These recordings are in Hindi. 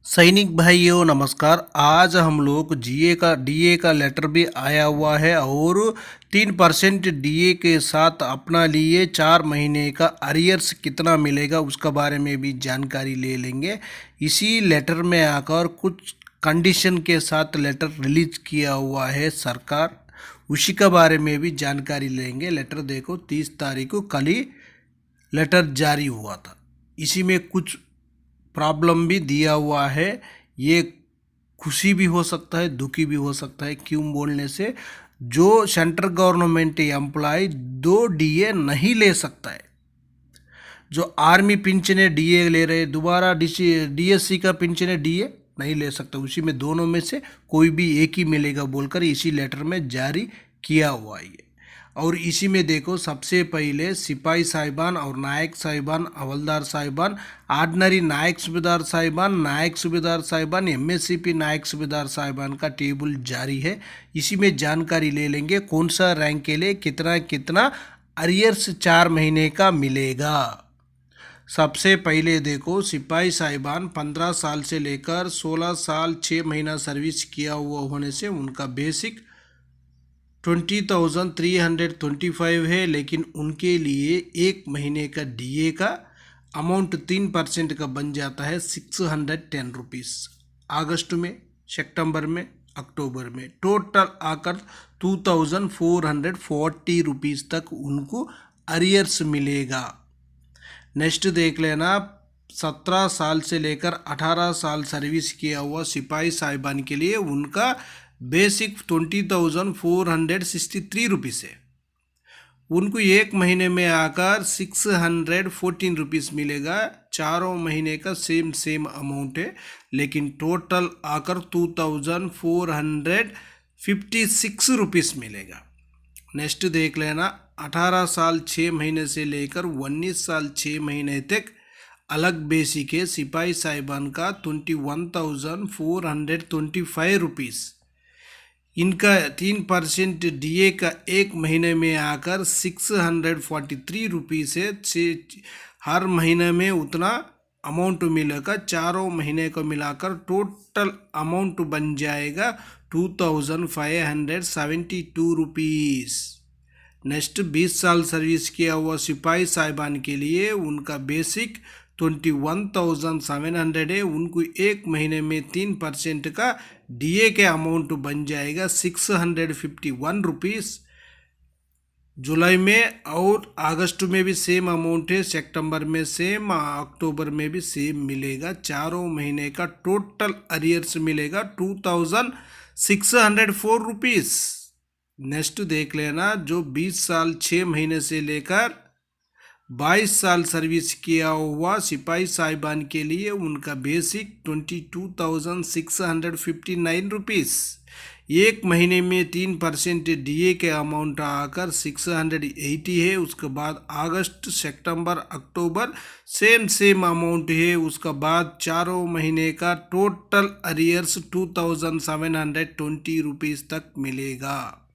सैनिक भाइयों नमस्कार। आज हम लोग जीए का डीए का लेटर भी आया हुआ है और 3% डीए के साथ अपना लिए 4 महीने का अरियर्स कितना मिलेगा उसका बारे में भी जानकारी ले लेंगे। इसी लेटर में आकर कुछ कंडीशन के साथ लेटर रिलीज किया हुआ है सरकार, उसी के बारे में भी जानकारी लेंगे। लेटर देखो 30 तारीख को कल ही लेटर जारी हुआ था। इसी में कुछ प्रॉब्लम भी दिया हुआ है। ये खुशी भी हो सकता है, दुखी भी हो सकता है। क्यों बोलने से जो सेंट्रल गवर्नमेंट एम्प्लॉय 2 डीए नहीं ले सकता है। जो आर्मी पिंचने डीए ले रहे, दोबारा डीएससी का पिंचने डीए नहीं ले सकता। उसी में दोनों में से कोई भी एक ही मिलेगा बोलकर इसी लेटर में जारी किया हुआ है ये। और इसी में देखो सबसे पहले सिपाही साहिबान और नायक साहिबान, हवलदार साहिबान, ऑर्डिनरी नायक सूबेदार साहिबान, नायक सूबेदार साहिबान, एमएससीपी नायक सूबेदार साहिबान का टेबल जारी है। इसी में जानकारी ले लेंगे कौन सा रैंक के लिए कितना कितना अरियर्स 4 महीने का मिलेगा। सबसे पहले देखो सिपाही साहिबान 15 साल से लेकर 16 साल 6 महीना सर्विस किया हुआ होने से उनका बेसिक 20,325 है, लेकिन उनके लिए 1 महीने का डीए का अमाउंट 3% का बन जाता है 610 रुपीज़। अगस्त में, सितंबर में, अक्टूबर में टोटल आकर 2,440 रुपीज़ तक उनको अरियर्स मिलेगा। नेक्स्ट देख लेना 17 साल से लेकर 18 साल सर्विस किया हुआ सिपाही साहिबान के लिए उनका बेसिक 20,463 रुपीज़ है। उनको 1 महीने में आकर 614 रुपीज़ मिलेगा। 4 महीने का सेम अमाउंट है, लेकिन टोटल आकर 2,456 रुपीज़ मिलेगा। नेक्स्ट देख लेना 18 साल 6 महीने से लेकर 19 साल 6 महीने तक अलग बेसिक है सिपाही साहिबान का 21,425 रुपीज़। इनका 3% डीए का 1 महीने में आकर 643 रुपीज़ है। हर महीने में उतना अमाउंट मिलेगा। 4 महीने को मिलाकर टोटल अमाउंट बन जाएगा 2,572 रुपीज़। नेक्स्ट 20 साल सर्विस किया हुआ सिपाही साहिबान के लिए उनका बेसिक 21,700 है। उनको 1 महीने में 3% का डीए के अमाउंट बन जाएगा 651 रुपीज़। जुलाई में और अगस्त में भी सेम अमाउंट है, सितंबर में सेम, अक्टूबर में भी सेम मिलेगा। 4 महीने का टोटल अरियर्स मिलेगा 2,604 रुपीज़। नेक्स्ट देख लेना जो 20 साल 6 महीने से लेकर 22 साल सर्विस किया हुआ सिपाही साहिबान के लिए उनका बेसिक 22,659 रुपीज़। 1 महीने में 3% डीए के अमाउंट आकर 680 है। उसके बाद अगस्त, सितंबर, अक्टूबर सेम अमाउंट है। उसके बाद 4 महीने का टोटल अरियर्स 2,720 रुपीज़ तक मिलेगा।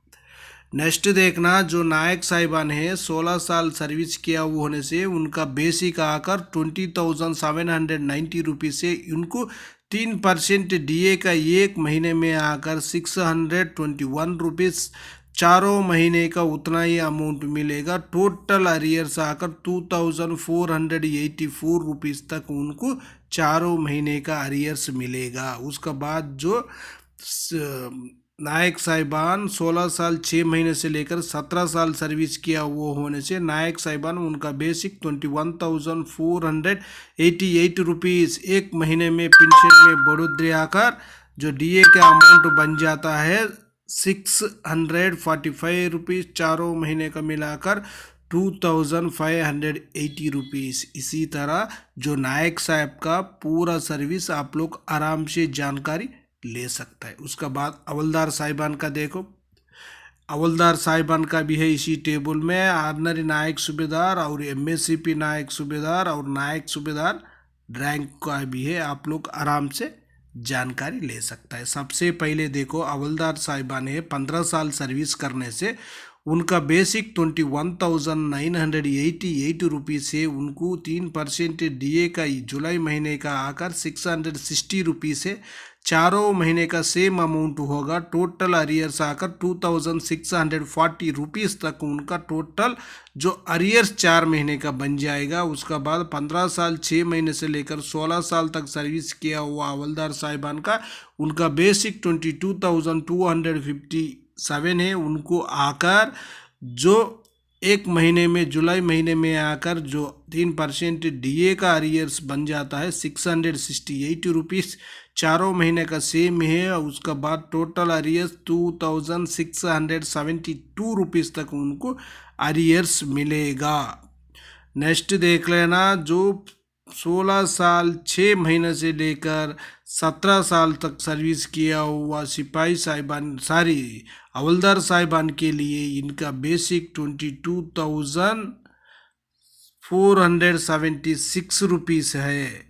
नेक्स्ट देखना जो नायक साहिबान है 16 साल सर्विस किया हुआ होने से उनका बेसिक आकर 20,790 रुपीज़ से उनको 3% डीए का 1 महीने में आकर 621 रुपीज़। 4 महीने का उतना ही अमाउंट मिलेगा। टोटल अरियर्स आकर 2,484 रुपीज़ तक उनको 4 महीने का अरियर्स मिलेगा। उसके बाद जो नायक साहिबान 16 साल 6 महीने से लेकर 17 साल सर्विस किया हुआ होने से नायक साहिबान उनका बेसिक 21,488 रुपीज़। 1 महीने में पेंशन में बढ़ोतरी आकर जो डीए का अमाउंट बन जाता है 645 रुपीज़। 4 महीने का मिलाकर 2,580 रुपीज़। इसी तरह जो नायक साहब का पूरा सर्विस आप लोग आराम से जानकारी ले सकता है। उसका बाद हवलदार साहिबान का देखो, हवलदार साहिबान का भी है इसी टेबल में। ऑर्डिनरी नायक सूबेदार और एमएससीपी नायक सूबेदार और नायक सूबेदार रैंक का भी है, आप लोग आराम से जानकारी ले सकता है। सबसे पहले देखो हवलदार साहिबान है 15 साल सर्विस करने से उनका बेसिक 21,988 रुपीज़ से उनको 3% डीए का जुलाई महीने का आकर 660 रुपीज़ है। चारों महीने का सेम अमाउंट होगा। टोटल अरियर्स आकर 2,640 रुपीज़ तक उनका टोटल जो अरियर्स 4 महीने का बन जाएगा। उसका बाद 15 साल 6 महीने से लेकर 16 साल तक सर्विस किया हुआ हवलदार साहिबान का उनका बेसिक 22,257 है। उनको आकर जो एक महीने में जुलाई महीने में आकर जो 3% डीए का अरियर्स बन जाता है 668 रुपीज़। चारों महीने का सेम है। उसका बाद टोटल अरियर्स 2,672 रुपीज़ तक उनको अरियर्स मिलेगा। नेक्स्ट देख लेना, जो 16 साल 6 महीने से लेकर 17 साल तक सर्विस किया हुआ सिपाही साहिबान हवलदार साहिबान के लिए इनका बेसिक 22,476 रुपीज़ है।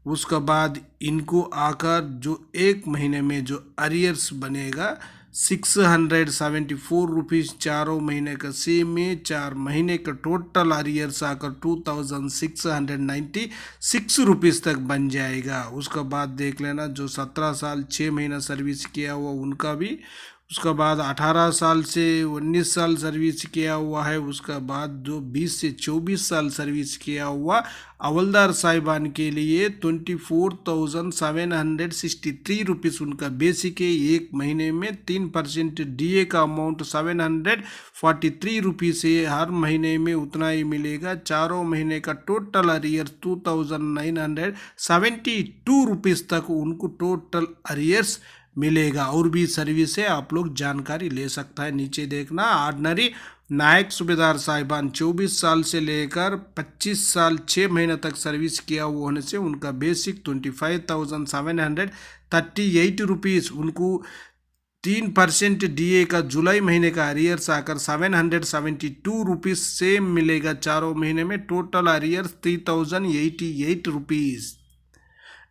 उसका बाद इनको आकर जो एक महीने में जो अरियर्स बनेगा 674 रुपीज़। चारों महीने का सेम में 4 महीने का टोटल अरियर्स आकर 2,696 रुपीज़ तक बन जाएगा। उसका बाद देख लेना, जो 17 साल 6 महीना सर्विस किया हुआ उनका भी। उसका बाद 18 साल से 19 साल सर्विस किया हुआ है। उसका बाद जो 20 से 24 साल सर्विस किया हुआ हवलदार साहिबान के लिए 24,763 रुपीज़ उनका बेसिक है। एक महीने में 3% डीए का अमाउंट 743 रुपीज़ है। हर महीने में उतना ही मिलेगा। चारों महीने का टोटल अरियर्स 2,972 रुपीज़ तक उनको टोटल अरियर्स मिलेगा। और भी सर्विस है, आप लोग जानकारी ले सकता है। नीचे देखना, ऑर्डिनरी नायक सूबेदार साहिबान 24 साल से लेकर 25 साल 6 महीने तक सर्विस किया हुआ होने से उनका बेसिक 25,738 रुपीज़। उनको 3% डीए का जुलाई महीने का अरियर्स आकर 772 रुपीज़ सेम मिलेगा। चारों महीने में टोटल अरियर्स 3,088 रुपीज़।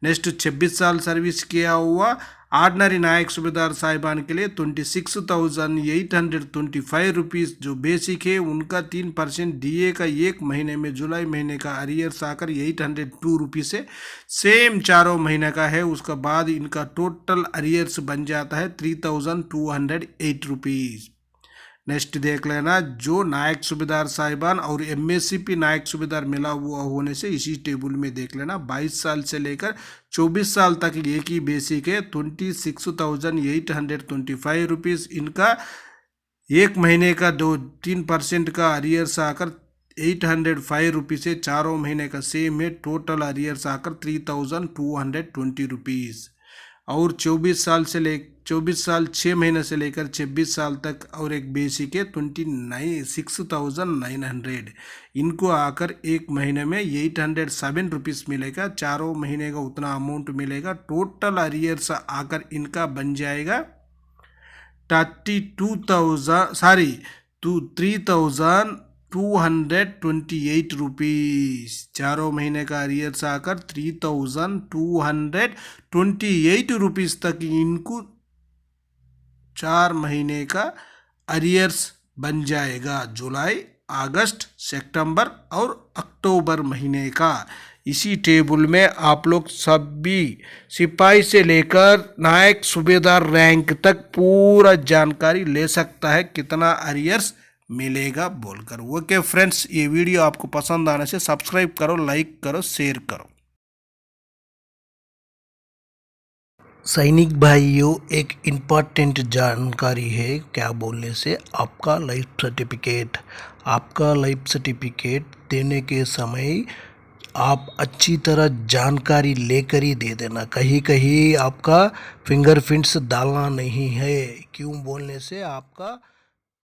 नेक्स्ट 26 साल सर्विस किया हुआ ऑर्डिनरी नायक सूबेदार साहिबान के लिए 26,825 रुपीज़ जो बेसिक है। उनका 3% डीए का एक महीने में जुलाई महीने का अरियर्स आकर 802 रुपीज़ है। सेम चारों महीने का है। उसका बाद इनका टोटल अरियर्स बन जाता है 3,208 रुपीज़। नेक्स्ट देख लेना, जो नायक सूबेदार साहिबान और एमएससीपी नायक सूबेदार मिला हुआ होने से इसी टेबल में देख लेना 22 साल से लेकर 24 साल तक एक ही बेसिक है 26,825 रुपीज़। इनका एक महीने का 3% का अरियर्स आकर 805 रुपीज़ है। चारों महीने का सेम है। टोटल अरियर्स आकर 3,220 रुपीज़। और 24 साल 6 महीने से लेकर 26 साल तक और एक बेसिक है 6,900। इनको आकर एक महीने में 807 रुपीज़ मिलेगा। चारों महीने का उतना अमाउंट मिलेगा। टोटल अरियर्स आकर इनका बन जाएगा 3,228 रुपीज़। चारों महीने का अरियर्स आकर 3,228 रुपीज़ तक इनको 4 महीने का अरियर्स बन जाएगा। जुलाई, अगस्त, सितंबर और अक्टूबर महीने का। इसी टेबल में आप लोग सभी सिपाही से लेकर नायक सूबेदार रैंक तक पूरा जानकारी ले सकता है कितना अरियर्स मिलेगा बोलकर। ओके फ्रेंड्स, ये वीडियो आपको पसंद आने से सब्सक्राइब करो, लाइक करो, शेयर करो। सैनिक भाइयों, एक इम्पॉर्टेंट जानकारी है। क्या बोलने से आपका लाइफ सर्टिफिकेट देने के समय आप अच्छी तरह जानकारी लेकर ही दे देना। कहीं कहीं आपका फिंगरप्रिंट्स डालना नहीं है। क्यों बोलने से आपका